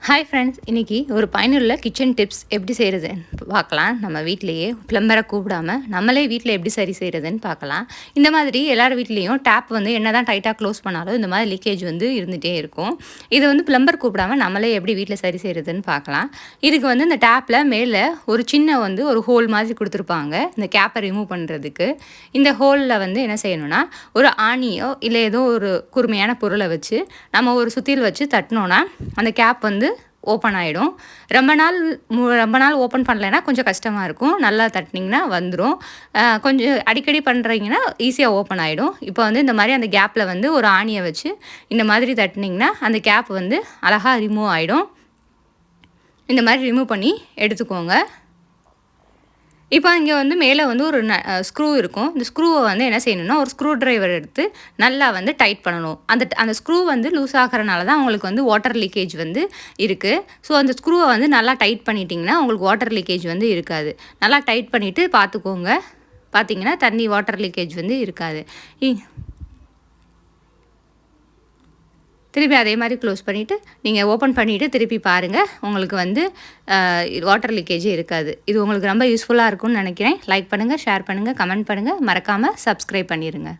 Hi friends, இன்றைக்கி ஒரு பயனுள்ள கிச்சன் டிப்ஸ் எப்படி செய்கிறதுன்னு பார்க்கலாம். நம்ம வீட்டிலையே ப்ளம்பரை கூப்பிடாமல் நம்மளே வீட்டில் எப்படி சரி செய்கிறதுன்னு பார்க்கலாம். இந்த மாதிரி எல்லார் வீட்லேயும் டேப் வந்து என்ன தான் டைட்டாக க்ளோஸ் பண்ணாலும் இந்த மாதிரி லீக்கேஜ் வந்து இருந்துகிட்டே இருக்கும். இது வந்து ப்ளம்பர் கூப்பிடாமல் நம்மளே எப்படி வீட்டில் சரி செய்கிறதுன்னு பார்க்கலாம். இதுக்கு வந்து இந்த டேப்பில் மேலே ஒரு சின்ன வந்து ஒரு ஹோல் மாதிரி கொடுத்துருப்பாங்க இந்த கேப்பை ரிமூவ் பண்ணுறதுக்கு. இந்த ஹோலில் வந்து என்ன செய்யணும்னா, ஒரு ஆணியோ இல்லை ஏதோ ஒரு கூர்மையான பொருளை வச்சு நம்ம ஒரு சுத்தியில் வச்சு தட்டினோன்னா அந்த கேப் வந்து ஓப்பன் ஆகிடும். ரொம்ப நாள் ஓப்பன் பண்ணலைன்னா கொஞ்சம் கஷ்டமாக இருக்கும். நல்லா தட்டினீங்கன்னா வந்துடும். கொஞ்சம் அடிக்கடி பண்ணுறீங்கன்னா ஈஸியாக ஓப்பன் ஆகிடும். இப்போ வந்து இந்த மாதிரி அந்த கேப்பில் வந்து ஒரு ஆணியை வச்சு இந்த மாதிரி தட்டினீங்கன்னா அந்த கேப் வந்து அழகாக ரிமூவ் ஆகிடும். இந்த மாதிரி ரிமூவ் பண்ணி எடுத்துக்கோங்க. இப்போ இங்கே வந்து மேலே வந்து ஒரு ஸ்க்ரூ இருக்கும். இந்த ஸ்க்ரூவை வந்து என்ன செய்யணும்னா, ஒரு ஸ்க்ரூ ட்ரைவர் எடுத்து நல்லா வந்து டைட் பண்ணணும். அந்த ஸ்க்ரூ வந்து லூஸ் ஆகிறனால தான் உங்களுக்கு வந்து வாட்டர் லீக்கேஜ் வந்து இருக்குது. ஸோ அந்த ஸ்க்ரூவை வந்து நல்லா டைட் பண்ணிட்டிங்கன்னா உங்களுக்கு வாட்டர் லீக்கேஜ் வந்து இருக்காது. நல்லா டைட் பண்ணிவிட்டு பார்த்துக்கோங்க. பார்த்தீங்கன்னா வாட்டர் லீக்கேஜ் வந்து இருக்காது. திருப்பி அதே மாதிரி க்ளோஸ் பண்ணிவிட்டு நீங்கள் ஓப்பன் பண்ணிவிட்டு திருப்பி பாருங்கள். உங்களுக்கு வந்து வாட்டர் லீக்கேஜே இருக்காது. இது உங்களுக்கு ரொம்ப யூஸ்ஃபுல்லாக இருக்கும்னு நினைக்கிறேன். லைக் பண்ணுங்கள், ஷேர் பண்ணுங்கள், கமெண்ட் பண்ணுங்கள். மறக்காமல் சப்ஸ்கிரைப் பண்ணிடுங்க.